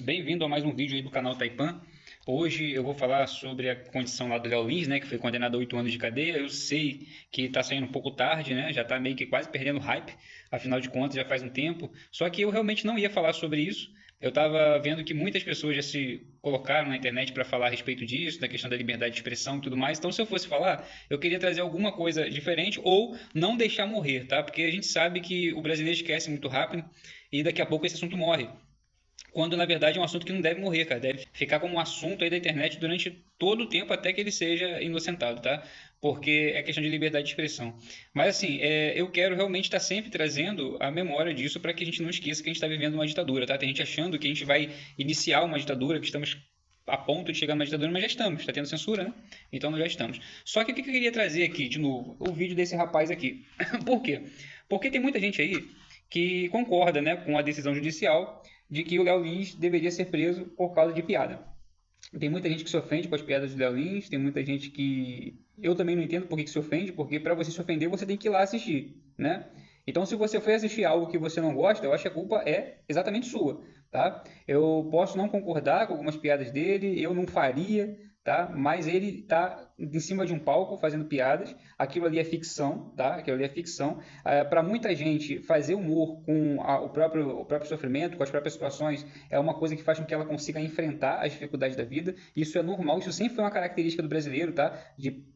Bem-vindo a mais um vídeo aí do canal Taipan. Hoje eu vou falar sobre a condição lá do Léo Lins, né, que foi condenado a 8 anos de cadeia. Eu sei que tá saindo um pouco tarde, né, já tá meio que quase perdendo hype, afinal de contas já faz um tempo. Só que eu realmente não ia falar sobre isso. Eu tava vendo que muitas pessoas já se colocaram na internet para falar a respeito disso, da questão da liberdade de expressão e tudo mais. Então, se eu fosse falar, eu queria trazer alguma coisa diferente ou não deixar morrer, tá? Porque a gente sabe que o brasileiro esquece muito rápido e daqui a pouco esse assunto morre, quando na verdade é um assunto que não deve morrer, cara. Deve ficar como um assunto aí da internet durante todo o tempo até que ele seja inocentado, tá? Porque é questão de liberdade de expressão. Mas assim, eu quero realmente estar sempre trazendo a memória disso para que a gente não esqueça que a gente está vivendo uma ditadura, tá? Tem gente achando que a gente vai iniciar uma ditadura, que estamos a ponto de chegar numa ditadura, mas já estamos, está tendo censura, né? Então nós já estamos. Só que o que eu queria trazer aqui, de novo, o vídeo desse rapaz aqui. Por quê? Porque tem muita gente aí que concorda, né, com a decisão judicial de que o Léo Lins deveria ser preso por causa de piada. Tem muita gente que se ofende com as piadas do Léo Lins, tem muita gente que... Eu também não entendo por que se ofende, porque para você se ofender você tem que ir lá assistir, né? Então se você foi assistir algo que você não gosta, eu acho que a culpa é exatamente sua, tá? Eu posso não concordar com algumas piadas dele, eu não faria, tá? Mas ele tá em cima de um palco fazendo piadas, aquilo ali é ficção, tá? Aquilo ali é ficção. Para muita gente, fazer humor com o próprio sofrimento, com as próprias situações, é uma coisa que faz com que ela consiga enfrentar as dificuldades da vida. Isso é normal, isso sempre foi uma característica do brasileiro, tá?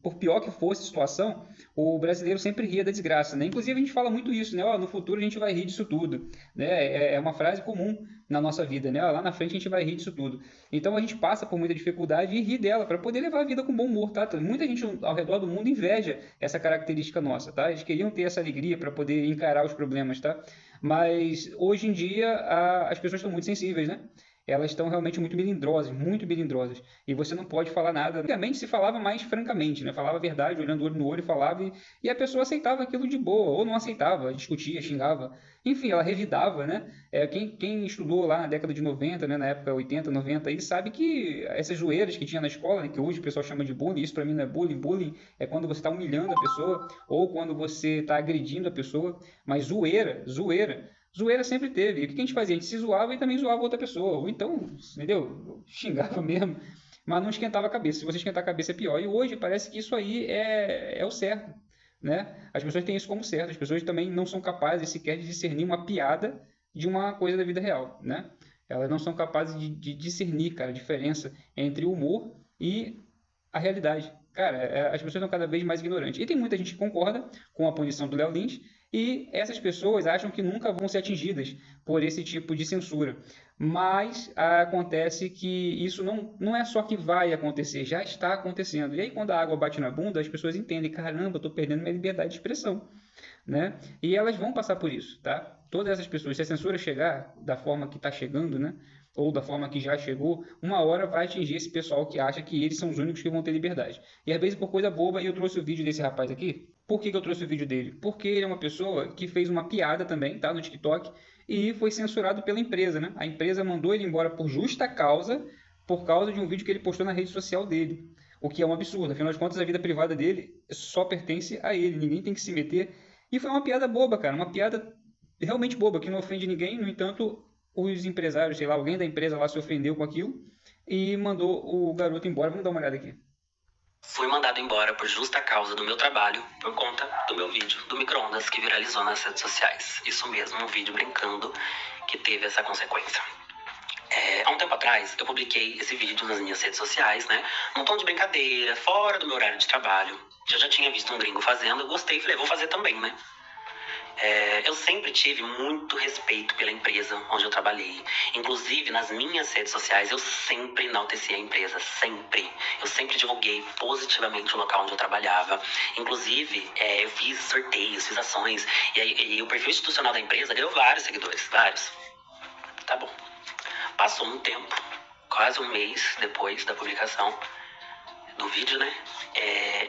Por pior que fosse a situação, o brasileiro sempre ria da desgraça, né? Inclusive a gente fala muito isso, né? No futuro a gente vai rir disso tudo, né? É uma frase comum na nossa vida, né? Lá na frente a gente vai rir disso tudo. Então a gente passa por muita dificuldade e ri dela para poder levar a vida com bom humor, tá? Muita gente ao redor do mundo inveja essa característica nossa, tá? Eles queriam ter essa alegria para poder encarar os problemas, tá? Mas hoje em dia as pessoas estão muito sensíveis, né? Elas estão realmente muito melindrosas, muito melindrosas. E você não pode falar nada. Antigamente se falava mais francamente, né? Falava a verdade, olhando olho no olho, falava e a pessoa aceitava aquilo de boa, ou não aceitava, discutia, xingava. Enfim, ela revidava, né? Quem estudou lá na década de 90, né, na época 80, 90, aí sabe que essas zoeiras que tinha na escola, né, que hoje o pessoal chama de bullying, isso para mim não é bullying. Bullying é quando você está humilhando a pessoa ou quando você está agredindo a pessoa. Mas zoeira sempre teve. E o que a gente fazia? A gente se zoava e também zoava outra pessoa. Ou então, entendeu? Xingava mesmo. Mas não esquentava a cabeça. Se você esquentar a cabeça é pior. E hoje parece que isso aí é o certo, né? As pessoas têm isso como certo. As pessoas também não são capazes sequer de discernir uma piada de uma coisa da vida real, né? Elas não são capazes de discernir, cara, a diferença entre o humor e a realidade. Cara, as pessoas estão cada vez mais ignorantes. E tem muita gente que concorda com a punição do Léo Lins, e essas pessoas acham que nunca vão ser atingidas por esse tipo de censura. Mas acontece que isso não é só que vai acontecer, já está acontecendo. E aí, quando a água bate na bunda, as pessoas entendem: caramba, eu estou perdendo minha liberdade de expressão, né? E elas vão passar por isso, tá? Todas essas pessoas, se a censura chegar da forma que está chegando, né? Ou da forma que já chegou, uma hora vai atingir esse pessoal que acha que eles são os únicos que vão ter liberdade. E às vezes por coisa boba, e eu trouxe o vídeo desse rapaz aqui. Por que eu trouxe o vídeo dele? Porque ele é uma pessoa que fez uma piada também, tá? No TikTok, e foi censurado pela empresa, né? A empresa mandou ele embora por justa causa, por causa de um vídeo que ele postou na rede social dele. O que é um absurdo, afinal de contas a vida privada dele só pertence a ele, ninguém tem que se meter. E foi uma piada boba, cara, uma piada realmente boba, que não ofende ninguém. No entanto, os empresários, sei lá, alguém da empresa lá se ofendeu com aquilo e mandou o garoto embora. Vamos dar uma olhada aqui. Fui mandado embora por justa causa do meu trabalho, por conta do meu vídeo do micro-ondas que viralizou nas redes sociais. Isso mesmo, um vídeo brincando que teve essa consequência. Há um tempo atrás, eu publiquei esse vídeo nas minhas redes sociais, né? Num tom de brincadeira, fora do meu horário de trabalho. Eu já tinha visto um gringo fazendo, eu gostei e falei, vou fazer também, né? Eu sempre tive muito respeito pela empresa onde eu trabalhei. Inclusive, nas minhas redes sociais, eu sempre enalteci a empresa, sempre. Eu sempre divulguei positivamente o local onde eu trabalhava. Inclusive, eu fiz sorteios, fiz ações. E o perfil institucional da empresa ganhou vários seguidores, vários. Tá bom. Passou um tempo, quase um mês depois da publicação do vídeo, né?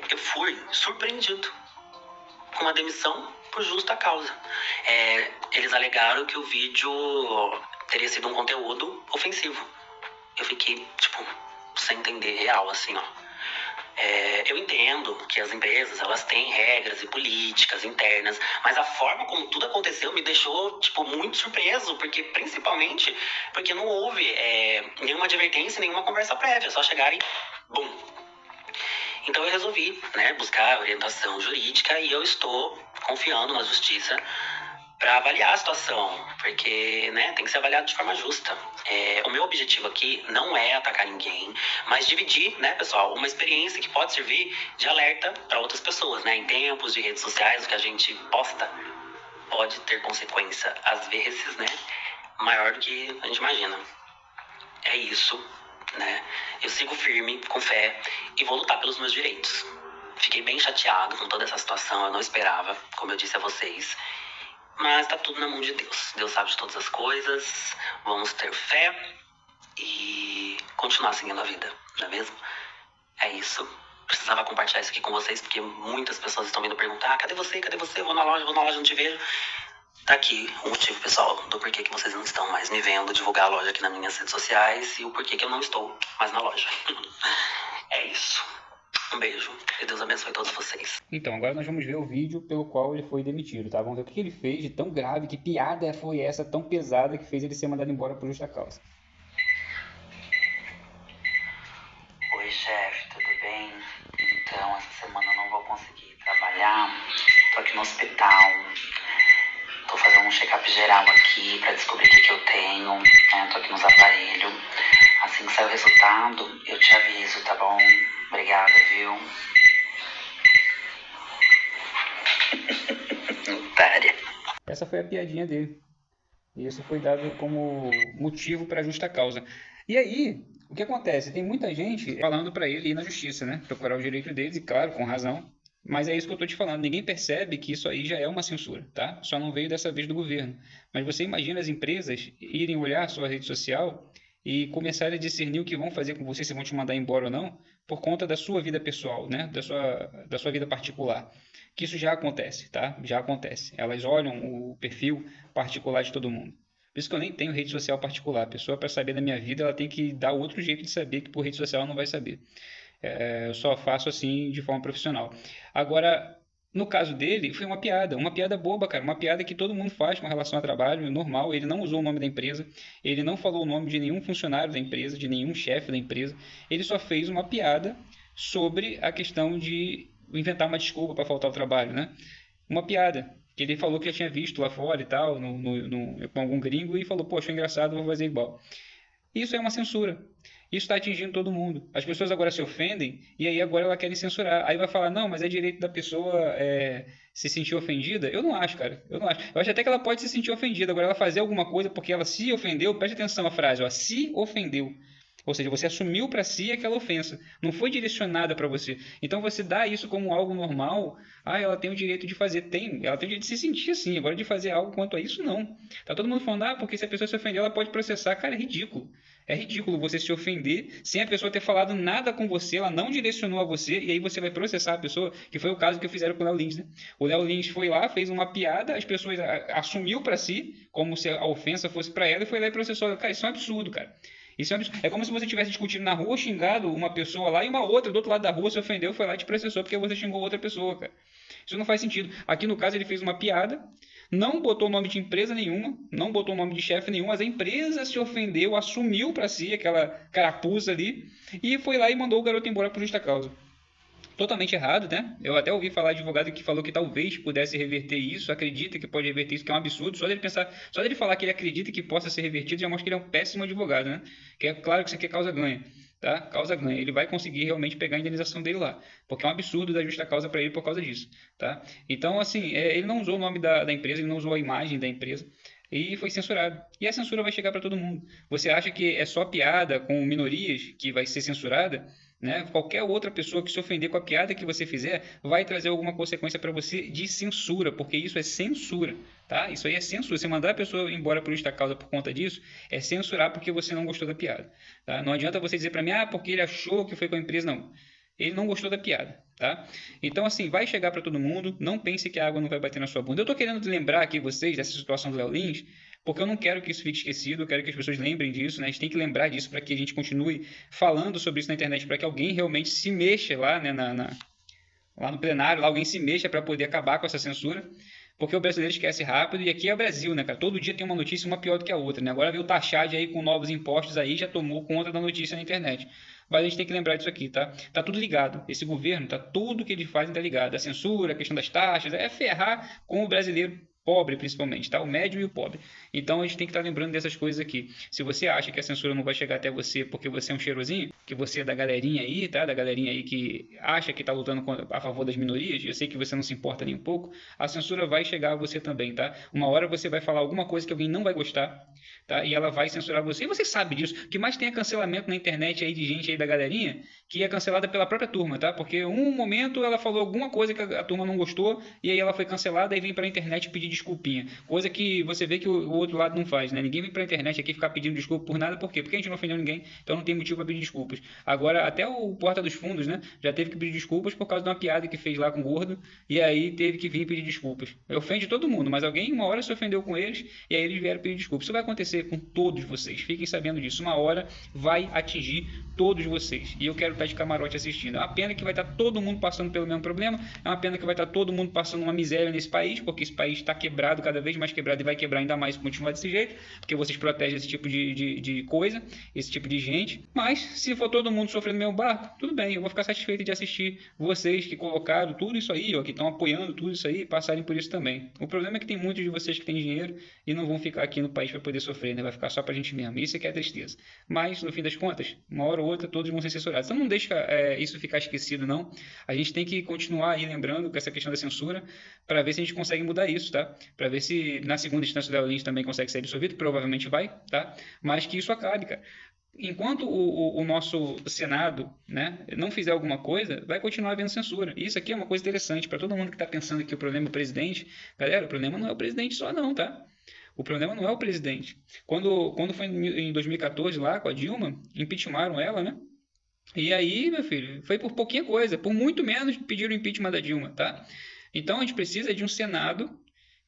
Eu fui surpreendido com uma demissão por justa causa. Eles alegaram que o vídeo teria sido um conteúdo ofensivo. Eu fiquei, sem entender, real, assim, ó. Eu entendo que as empresas, elas têm regras e políticas internas, mas a forma como tudo aconteceu me deixou, muito surpreso, principalmente porque não houve nenhuma advertência, nenhuma conversa prévia, só chegar e bum. Então eu resolvi, buscar orientação jurídica e eu estou confiando na justiça para avaliar a situação, porque tem que ser avaliado de forma justa. O meu objetivo aqui não é atacar ninguém, mas dividir, pessoal, uma experiência que pode servir de alerta para outras pessoas, Em tempos de redes sociais, o que a gente posta pode ter consequência, às vezes, maior do que a gente imagina. É isso, Eu sigo firme, com fé, e vou lutar pelos meus direitos. Fiquei bem chateado com toda essa situação, eu não esperava, como eu disse a vocês. Mas tá tudo na mão de Deus. Deus sabe de todas as coisas. Vamos ter fé e continuar seguindo a vida, não é mesmo? É isso. Precisava compartilhar isso aqui com vocês, porque muitas pessoas estão vindo perguntar: cadê você? Cadê você? Vou na loja, não te vejo. Tá aqui o motivo, pessoal, do porquê que vocês não estão mais me vendo divulgar a loja aqui nas minhas redes sociais e o porquê que eu não estou mais na loja. É isso. Um beijo e Deus abençoe todos vocês. Então, agora nós vamos ver o vídeo pelo qual ele foi demitido, tá? Vamos ver o que ele fez de tão grave, que piada foi essa tão pesada que fez ele ser mandado embora por justa causa. Oi, chefe, tudo bem? Então, essa semana eu não vou conseguir trabalhar. Tô aqui no hospital. Tô fazendo um check-up geral aqui pra descobrir o que eu tenho. Tô aqui nos aparelhos. Assim que sair o resultado, eu te aviso, tá bom? Obrigada, viu? Otária. Essa foi a piadinha dele. E isso foi dado como motivo para justa causa. E aí, o que acontece? Tem muita gente falando para ele ir na justiça, procurar o direito deles, e claro, com razão. Mas é isso que eu estou te falando. Ninguém percebe que isso aí já é uma censura, tá? Só não veio dessa vez do governo. Mas você imagina as empresas irem olhar a sua rede social e começarem a discernir o que vão fazer com você, se vão te mandar embora ou não, por conta da sua vida pessoal, da sua vida particular. Que isso já acontece, tá? Já acontece. Elas olham o perfil particular de todo mundo. Por isso que eu nem tenho rede social particular. A pessoa, para saber da minha vida, ela tem que dar outro jeito de saber, que por rede social ela não vai saber. Eu só faço assim de forma profissional. Agora, no caso dele, foi uma piada boba, cara, uma piada que todo mundo faz com relação ao trabalho, normal. Ele não usou o nome da empresa, ele não falou o nome de nenhum funcionário da empresa, de nenhum chefe da empresa, ele só fez uma piada sobre a questão de inventar uma desculpa para faltar ao trabalho, Uma piada, que ele falou que já tinha visto lá fora e tal, com algum gringo, e falou, poxa, engraçado, vou fazer igual. Isso é uma censura. Isso está atingindo todo mundo. As pessoas agora se ofendem e aí agora elas querem censurar. Aí vai falar, não, mas é direito da pessoa se sentir ofendida. Eu não acho, cara. Eu não acho. Eu acho até que ela pode se sentir ofendida. Agora ela fazer alguma coisa porque ela se ofendeu. Preste atenção à frase, ó, se ofendeu. Ou seja, você assumiu para si aquela ofensa. Não foi direcionada para você. Então você dá isso como algo normal. Ah, ela tem o direito de fazer. Ela tem o direito de se sentir assim. Agora de fazer algo quanto a isso, não. Tá todo mundo falando, porque se a pessoa se ofender, ela pode processar. Cara, é ridículo. É ridículo você se ofender sem a pessoa ter falado nada com você, ela não direcionou a você, e aí você vai processar a pessoa, que foi o caso que fizeram com o Léo Lins, O Léo Lins foi lá, fez uma piada, as pessoas assumiu para si, como se a ofensa fosse para ela, e foi lá e processou. Cara, isso é um absurdo, cara. Isso é um absurdo. É como se você tivesse discutindo na rua, xingado uma pessoa lá, e uma outra do outro lado da rua se ofendeu, foi lá e te processou porque você xingou outra pessoa, cara. Isso não faz sentido. Aqui no caso ele fez uma piada, não botou o nome de empresa nenhuma, não botou o nome de chefe nenhum, mas a empresa se ofendeu, assumiu para si aquela carapuça ali e foi lá e mandou o garoto embora por justa causa. Totalmente errado, Eu até ouvi falar de advogado que falou que talvez pudesse reverter isso, acredita que pode reverter isso, que é um absurdo. Só dele falar que ele acredita que possa ser revertido já mostra que ele é um péssimo advogado, Que é claro que isso aqui é causa ganha. Tá? Causa ganha. Ele vai conseguir realmente pegar a indenização dele lá, porque é um absurdo dar justa causa para ele por causa disso, tá? Então, assim, ele não usou o nome da empresa, ele não usou a imagem da empresa e foi censurado. E a censura vai chegar para todo mundo. Você acha que é só piada com minorias que vai ser censurada? Qualquer outra pessoa que se ofender com a piada que você fizer vai trazer alguma consequência para você de censura, porque isso é censura, tá? Isso aí é censura. Você mandar a pessoa embora por justa causa por conta disso é censurar porque você não gostou da piada, tá? Não adianta você dizer para mim, porque ele achou que foi com a empresa, não. Ele não gostou da piada, tá? Então, assim, vai chegar para todo mundo. Não pense que a água não vai bater na sua bunda. Eu tô querendo lembrar aqui vocês dessa situação do Léo Lins, porque eu não quero que isso fique esquecido, eu quero que as pessoas lembrem disso, né? A gente tem que lembrar disso para que a gente continue falando sobre isso na internet, para que alguém realmente se mexa lá, né, lá no plenário, lá alguém se mexa para poder acabar com essa censura. Porque o brasileiro esquece rápido e aqui é o Brasil, né, cara? Todo dia tem uma notícia uma pior do que a outra, né? Agora veio o Taxade aí com novos impostos aí, já tomou conta da notícia na internet. Mas a gente tem que lembrar disso aqui, tá? Tá tudo ligado. Esse governo, tá tudo que eles fazem tá ligado. A censura, a questão das taxas, é ferrar com o brasileiro pobre, principalmente, tá? O médio e o pobre. Então a gente tem que estar lembrando dessas coisas aqui. Se você acha que a censura não vai chegar até você porque você é um cheirosinho, que você é da galerinha aí, tá? Da galerinha aí que acha que tá lutando a favor das minorias, eu sei que você não se importa nem um pouco, a censura vai chegar a você também, tá? Uma hora você vai falar alguma coisa que alguém não vai gostar, tá? E ela vai censurar você. E você sabe disso. O que mais tem é cancelamento na internet aí de gente aí da galerinha que é cancelada pela própria turma, tá? Porque um momento ela falou alguma coisa que a turma não gostou e aí ela foi cancelada e vem pra internet pedir desculpinha. Coisa que você vê que o outro lado não faz, né? Ninguém vem pra internet aqui ficar pedindo desculpa por nada. Por quê? Porque a gente não ofendeu ninguém, então não tem motivo para pedir desculpas. Agora, até o Porta dos Fundos, né? Já teve que pedir desculpas por causa de uma piada que fez lá com o gordo e aí teve que vir pedir desculpas. Ofende todo mundo, mas alguém uma hora se ofendeu com eles e aí eles vieram pedir desculpas. Isso vai acontecer com todos vocês. Fiquem sabendo disso. Uma hora vai atingir todos vocês. E eu quero estar de camarote assistindo. É uma pena que vai estar todo mundo passando pelo mesmo problema. É uma pena que vai estar todo mundo passando uma miséria nesse país, porque esse país está quebrado, cada vez mais quebrado e vai quebrar ainda mais se continuar desse jeito, porque vocês protegem esse tipo de coisa, esse tipo de gente. Mas se for todo mundo sofrendo no mesmo barco, tudo bem, eu vou ficar satisfeito de assistir vocês que colocaram tudo isso aí, ó, que estão apoiando tudo isso aí, passarem por isso também. O problema é que tem muitos de vocês que têm dinheiro e não vão ficar aqui no país para poder sofrer, né? Vai ficar só pra gente mesmo. Isso é que é a tristeza. Mas, no fim das contas, uma hora ou outra todos vão ser censurados. Então não deixa isso ficar esquecido, não. A gente tem que continuar aí lembrando com essa questão da censura para ver se a gente consegue mudar isso, tá? Para ver se na segunda instância o Léo Lins também consegue ser absolvido, provavelmente vai, tá? Mas que isso acabe, cara. Enquanto o nosso Senado, né, não fizer alguma coisa, vai continuar havendo censura. E isso aqui é uma coisa interessante para todo mundo que está pensando que o problema é o presidente. Galera, o problema não é o presidente só não, tá? O problema não é o presidente. Quando foi em 2014 lá com a Dilma, impeachmentaram ela, né? E aí, meu filho, foi por pouquinha coisa, por muito menos pediram o impeachment da Dilma, tá? Então a gente precisa de um Senado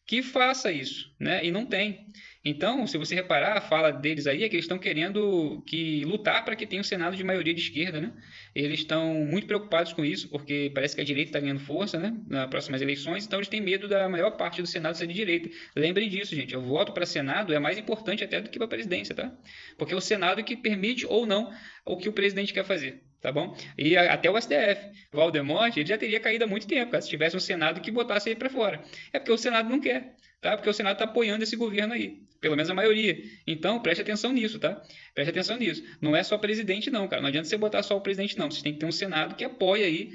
que faça isso, né? E não tem. Então, se você reparar, a fala deles aí é que eles estão querendo lutar para que tenha um Senado de maioria de esquerda, né? Eles estão muito preocupados com isso, porque parece que a direita está ganhando força, né? Nas próximas eleições, então eles têm medo da maior parte do Senado ser de direita. Lembrem disso, gente. O voto para Senado é mais importante até do que para a presidência, tá? Porque é o Senado que permite ou não o que o presidente quer fazer. Tá bom? E até o STF, Valdemort, ele já teria caído há muito tempo, cara, se tivesse um Senado que botasse ele para fora. É porque o Senado não quer, tá? Porque o Senado está apoiando esse governo aí, pelo menos a maioria. Então, preste atenção nisso, tá? Preste atenção nisso. Não é só presidente não, cara. Não adianta você botar só o presidente não. Você tem que ter um Senado que apoie aí,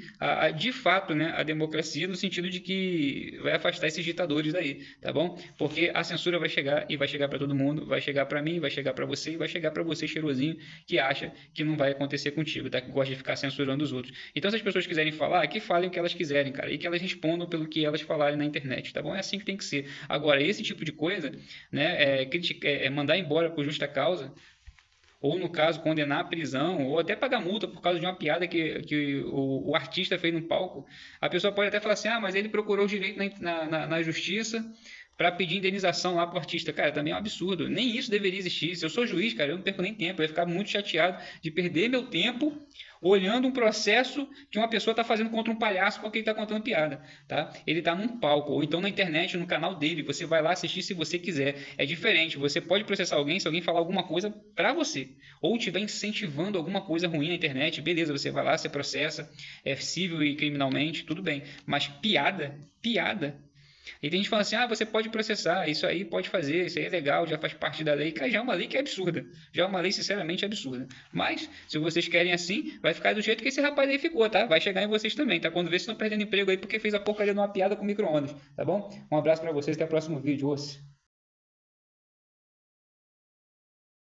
de fato, né, a democracia, no sentido de que vai afastar esses ditadores daí, tá bom? Porque a censura vai chegar e vai chegar para todo mundo, vai chegar para mim, vai chegar para você e vai chegar para você, cheirosinho, que acha que não vai acontecer contigo, tá? Que gosta de ficar censurando os outros. Então, se as pessoas quiserem falar, que falem o que elas quiserem, cara, e que elas respondam pelo que elas falarem na internet, tá bom? É assim que tem que ser. Agora, esse tipo de coisa, né, mandar embora por justa causa, ou no caso, condenar a prisão, ou até pagar multa por causa de uma piada que o artista fez no palco, a pessoa pode até falar assim, mas ele procurou direito na justiça para pedir indenização lá pro artista. Cara, também é um absurdo. Nem isso deveria existir. Se eu sou juiz, cara, eu não perco nem tempo. Eu ia ficar muito chateado de perder meu tempo olhando um processo que uma pessoa está fazendo contra um palhaço porque ele está contando piada, tá? Ele está num palco, ou então na internet, no canal dele. Você vai lá assistir se você quiser. É diferente. Você pode processar alguém se alguém falar alguma coisa para você. Ou estiver incentivando alguma coisa ruim na internet. Beleza, você vai lá, você processa. É civil e criminalmente, tudo bem. Mas piada. E tem gente falando assim, você pode processar, isso aí pode fazer, isso aí é legal, já faz parte da lei. Cara, já é uma lei que é absurda. Já é uma lei, sinceramente, absurda. Mas, se vocês querem assim, vai ficar do jeito que esse rapaz aí ficou, tá? Vai chegar em vocês também, tá? Quando vê se estão perdendo emprego aí porque fez a porcaria de uma piada com micro-ondas, tá bom? Um abraço pra vocês, até o próximo vídeo. Osse.